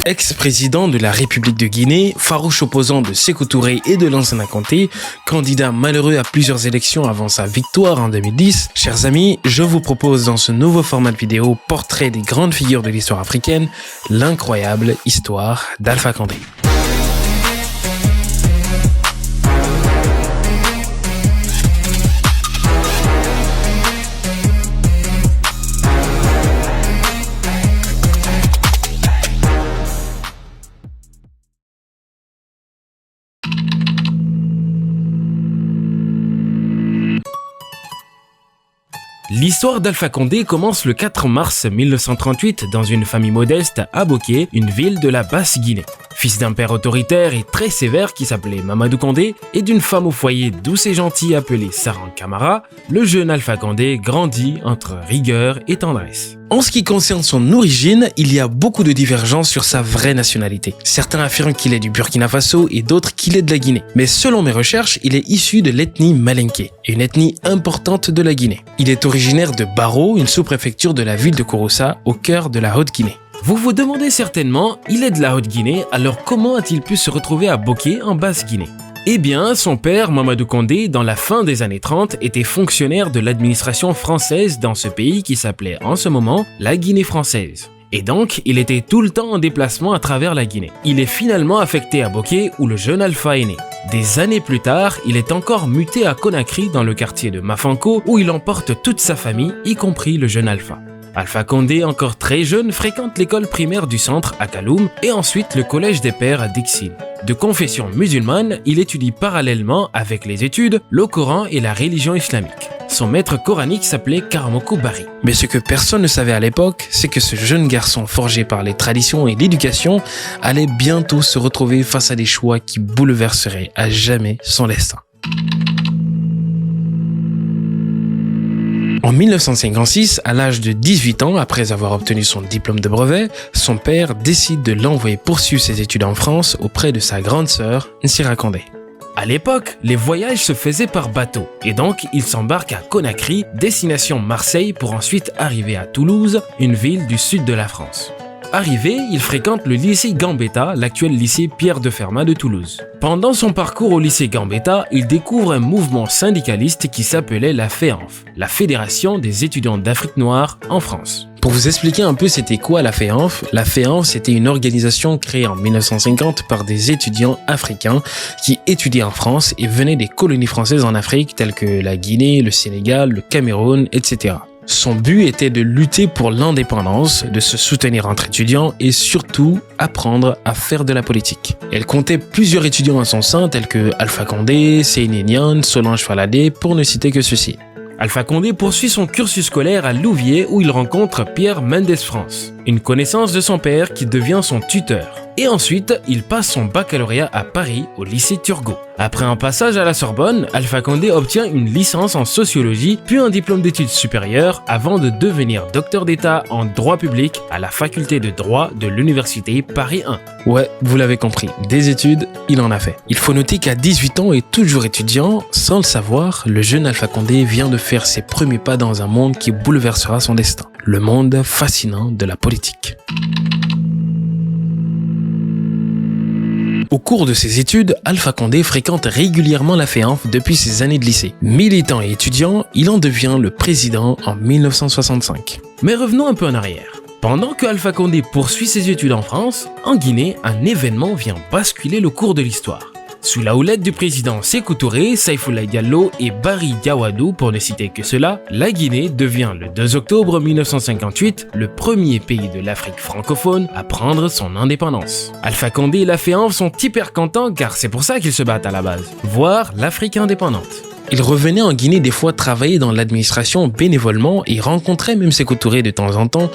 Ex-président de la République de Guinée, farouche opposant de Sékou Touré et de Lansana Conté, candidat malheureux à plusieurs élections avant sa victoire en 2010, chers amis, je vous propose dans ce nouveau format de vidéo portrait des grandes figures de l'histoire africaine, l'incroyable histoire d'Alpha Condé. L'histoire d'Alpha Condé commence le 4 mars 1938 dans une famille modeste à Boké, une ville de la Basse-Guinée. Fils d'un père autoritaire et très sévère qui s'appelait Mamadou Condé et d'une femme au foyer douce et gentille appelée Sarang Camara, le jeune Alpha Condé grandit entre rigueur et tendresse. En ce qui concerne son origine, il y a beaucoup de divergences sur sa vraie nationalité. Certains affirment qu'il est du Burkina Faso et d'autres qu'il est de la Guinée. Mais selon mes recherches, il est issu de l'ethnie Malinké, une ethnie importante de la Guinée. Il est originaire de Baro, une sous-préfecture de la ville de Kouroussa, au cœur de la Haute-Guinée. Vous vous demandez certainement, il est de la Haute-Guinée, alors comment a-t-il pu se retrouver à Boké en Basse-Guinée ? Eh bien, son père, Mamadou Condé, dans la fin des années 30, était fonctionnaire de l'administration française dans ce pays qui s'appelait en ce moment la Guinée française. Et donc, il était tout le temps en déplacement à travers la Guinée. Il est finalement affecté à Boké où le jeune Alpha est né. Des années plus tard, il est encore muté à Conakry dans le quartier de Mafanko où il emporte toute sa famille, y compris le jeune Alpha. Alpha Condé, encore très jeune, fréquente l'école primaire du centre à Kaloum et ensuite le collège des pères à Dixil. De confession musulmane, il étudie parallèlement avec les études le Coran et la religion islamique. Son maître coranique s'appelait Karamoko Bari. Mais ce que personne ne savait à l'époque, c'est que ce jeune garçon forgé par les traditions et l'éducation allait bientôt se retrouver face à des choix qui bouleverseraient à jamais son destin. En 1956, à l'âge de 18 ans, après avoir obtenu son diplôme de brevet, son père décide de l'envoyer poursuivre ses études en France auprès de sa grande sœur, Nsira Condé. À l'époque, les voyages se faisaient par bateau et donc il s'embarque à Conakry, destination Marseille pour ensuite arriver à Toulouse, une ville du sud de la France. Arrivé, il fréquente le lycée Gambetta, l'actuel lycée Pierre de Fermat de Toulouse. Pendant son parcours au lycée Gambetta, il découvre un mouvement syndicaliste qui s'appelait la FEANF, la Fédération des étudiants d'Afrique noire en France. Pour vous expliquer un peu c'était quoi la FEANF c'était une organisation créée en 1950 par des étudiants africains qui étudiaient en France et venaient des colonies françaises en Afrique telles que la Guinée, le Sénégal, le Cameroun, etc. Son but était de lutter pour l'indépendance, de se soutenir entre étudiants et surtout apprendre à faire de la politique. Elle comptait plusieurs étudiants à son sein tels que Alpha Condé, Seyni Niane, Solange Faladé pour ne citer que ceux-ci. Alpha Condé poursuit son cursus scolaire à Louviers où il rencontre Pierre Mendès France, une connaissance de son père qui devient son tuteur. Et ensuite, il passe son baccalauréat à Paris au lycée Turgot. Après un passage à la Sorbonne, Alpha Condé obtient une licence en sociologie puis un diplôme d'études supérieures avant de devenir docteur d'État en droit public à la faculté de droit de l'université Paris 1. Ouais, vous l'avez compris, des études, il en a fait. Il faut noter qu'à 18 ans et toujours étudiant, sans le savoir, le jeune Alpha Condé vient de faire ses premiers pas dans un monde qui bouleversera son destin. Le monde fascinant de la politique. Au cours de ses études, Alpha Condé fréquente régulièrement la FEANF depuis ses années de lycée. Militant et étudiant, il en devient le président en 1965. Mais revenons un peu en arrière. Pendant que Alpha Condé poursuit ses études en France, en Guinée, un événement vient basculer le cours de l'histoire. Sous la houlette du président Sékou Touré, Saïfoulaye Diallo et Barry Gawadou, pour ne citer que cela, la Guinée devient le 2 octobre 1958 le premier pays de l'Afrique francophone à prendre son indépendance. Alpha Condé et la FEANF sont hyper contents car c'est pour ça qu'ils se battent à la base, voire l'Afrique indépendante. Il revenait en Guinée des fois travailler dans l'administration bénévolement et rencontrait même Sékou Touré de temps en temps,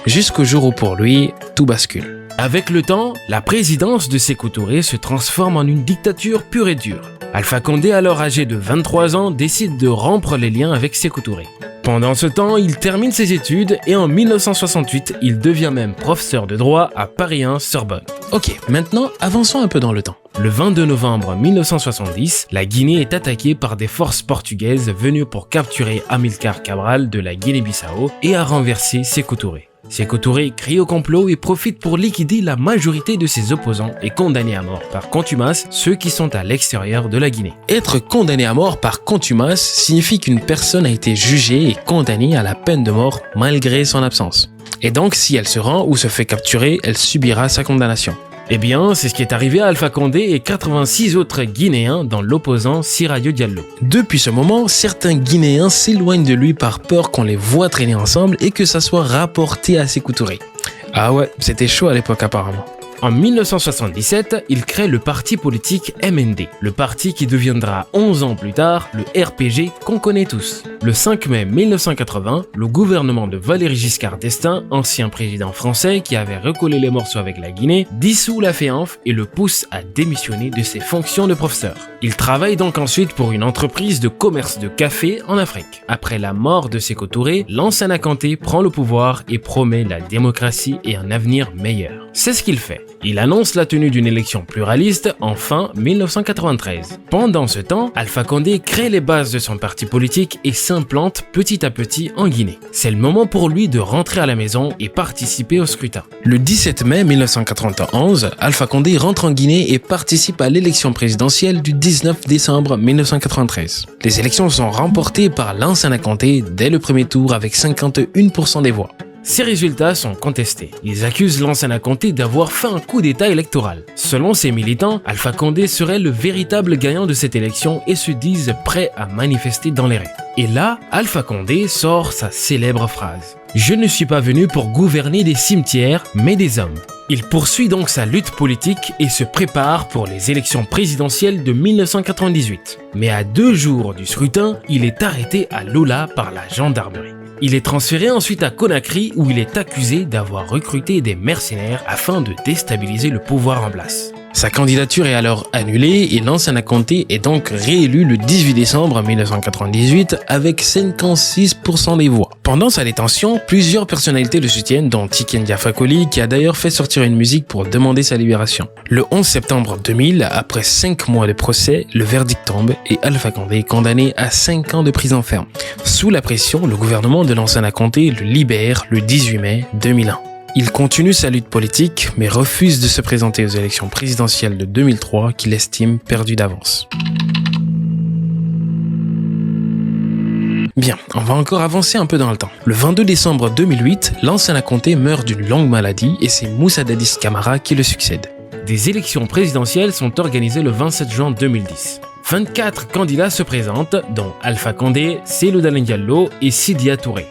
jusqu'au jour où pour lui, tout bascule. Avec le temps, la présidence de Sékou Touré se transforme en une dictature pure et dure. Alpha Condé, alors âgé de 23 ans, décide de rompre les liens avec Sékou Touré. Pendant ce temps, il termine ses études et en 1968, il devient même professeur de droit à Paris 1 Sorbonne. Ok, maintenant avançons un peu dans le temps. Le 22 novembre 1970, la Guinée est attaquée par des forces portugaises venues pour capturer Amilcar Cabral de la Guinée-Bissau et à renverser Sékou Touré. Sékou Touré crie au complot et profite pour liquider la majorité de ses opposants et condamner à mort par contumace ceux qui sont à l'extérieur de la Guinée. Être condamné à mort par contumace signifie qu'une personne a été jugée et condamnée à la peine de mort malgré son absence. Et donc, si elle se rend ou se fait capturer, elle subira sa condamnation. Eh bien, c'est ce qui est arrivé à Alpha Condé et 86 autres Guinéens dont l'opposant Sirayo Diallo. Depuis ce moment, certains Guinéens s'éloignent de lui par peur qu'on les voit traîner ensemble et que ça soit rapporté à Sékou Touré. Ah ouais, c'était chaud à l'époque apparemment. En 1977, il crée le parti politique MND, le parti qui deviendra 11 ans plus tard le RPG qu'on connaît tous. Le 5 mai 1980, le gouvernement de Valéry Giscard d'Estaing, ancien président français qui avait recollé les morceaux avec la Guinée, dissout la FEANF et le pousse à démissionner de ses fonctions de professeur. Il travaille donc ensuite pour une entreprise de commerce de café en Afrique. Après la mort de Sékou Touré, Lansana Conté prend le pouvoir et promet la démocratie et un avenir meilleur. C'est ce qu'il fait. Il annonce la tenue d'une élection pluraliste en fin 1993. Pendant ce temps, Alpha Condé crée les bases de son parti politique et s'implante petit à petit en Guinée. C'est le moment pour lui de rentrer à la maison et participer au scrutin. Le 17 mai 1991, Alpha Condé rentre en Guinée et participe à l'élection présidentielle du 19 décembre 1993. Les élections sont remportées par Lansana Conté dès le premier tour avec 51% des voix. Ces résultats sont contestés. Ils accusent Lansana Conté d'avoir fait un coup d'état électoral. Selon ses militants, Alpha Condé serait le véritable gagnant de cette élection et se disent prêts à manifester dans les rues. Et là, Alpha Condé sort sa célèbre phrase « Je ne suis pas venu pour gouverner des cimetières, mais des hommes ». Il poursuit donc sa lutte politique et se prépare pour les élections présidentielles de 1998. Mais à 2 jours du scrutin, il est arrêté à Lola par la gendarmerie. Il est transféré ensuite à Conakry où il est accusé d'avoir recruté des mercenaires afin de déstabiliser le pouvoir en place. Sa candidature est alors annulée et Lansana Conté est donc réélu le 18 décembre 1998 avec 56% des voix. Pendant sa détention, plusieurs personnalités le soutiennent dont Tiken Jah Fakoly qui a d'ailleurs fait sortir une musique pour demander sa libération. Le 11 septembre 2000, après 5 mois de procès, le verdict tombe et Alpha Condé est condamné à 5 ans de prison ferme. Sous la pression, le gouvernement de Lansana Conté le libère le 18 mai 2001. Il continue sa lutte politique, mais refuse de se présenter aux élections présidentielles de 2003 qu'il estime perdues d'avance. Bien, on va encore avancer un peu dans le temps. Le 22 décembre 2008, Lansana Conté meurt d'une longue maladie et c'est Moussa Dadis Camara qui le succède. Des élections présidentielles sont organisées le 27 juin 2010. 24 candidats se présentent, dont Alpha Condé, Cellou Dalein Diallo et Sidya Touré.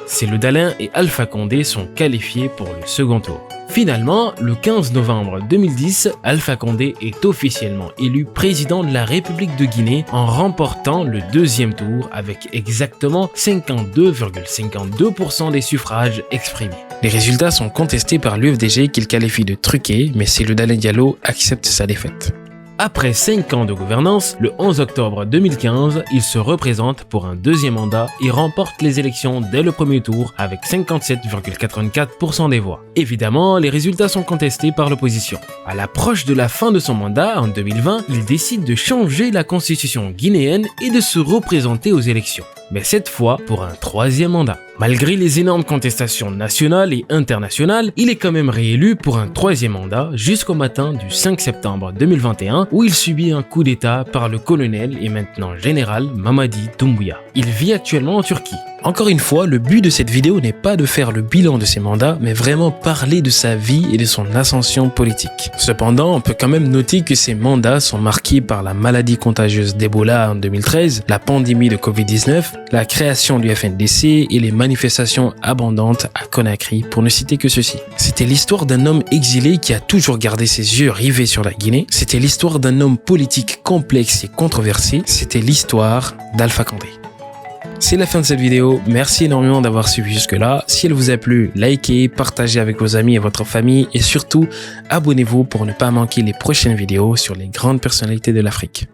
Cellou Dalein et Alpha Condé sont qualifiés pour le second tour. Finalement, le 15 novembre 2010, Alpha Condé est officiellement élu président de la République de Guinée en remportant le 2e tour avec exactement 52,52% des suffrages exprimés. Les résultats sont contestés par l'UFDG qu'il qualifie de truqués, mais Cellou Dalein Diallo accepte sa défaite. Après 5 ans de gouvernance, le 11 octobre 2015, il se représente pour un 2e mandat et remporte les élections dès le premier tour avec 57,84% des voix. Évidemment, les résultats sont contestés par l'opposition. À l'approche de la fin de son mandat, en 2020, il décide de changer la constitution guinéenne et de se représenter aux élections. Mais cette fois pour un 3e mandat. Malgré les énormes contestations nationales et internationales, il est quand même réélu pour un 3e mandat jusqu'au matin du 5 septembre 2021 où il subit un coup d'état par le colonel et maintenant général Mamadi Doumbouya. Il vit actuellement en Turquie. Encore une fois, le but de cette vidéo n'est pas de faire le bilan de ses mandats, mais vraiment parler de sa vie et de son ascension politique. Cependant, on peut quand même noter que ses mandats sont marqués par la maladie contagieuse d'Ebola en 2013, la pandémie de Covid-19, la création du FNDC et les manifestations abondantes à Conakry, pour ne citer que ceci. C'était l'histoire d'un homme exilé qui a toujours gardé ses yeux rivés sur la Guinée. C'était l'histoire d'un homme politique complexe et controversé. C'était l'histoire d'Alpha Condé. C'est la fin de cette vidéo, merci énormément d'avoir suivi jusque-là. Si elle vous a plu, likez, partagez avec vos amis et votre famille et surtout, abonnez-vous pour ne pas manquer les prochaines vidéos sur les grandes personnalités de l'Afrique.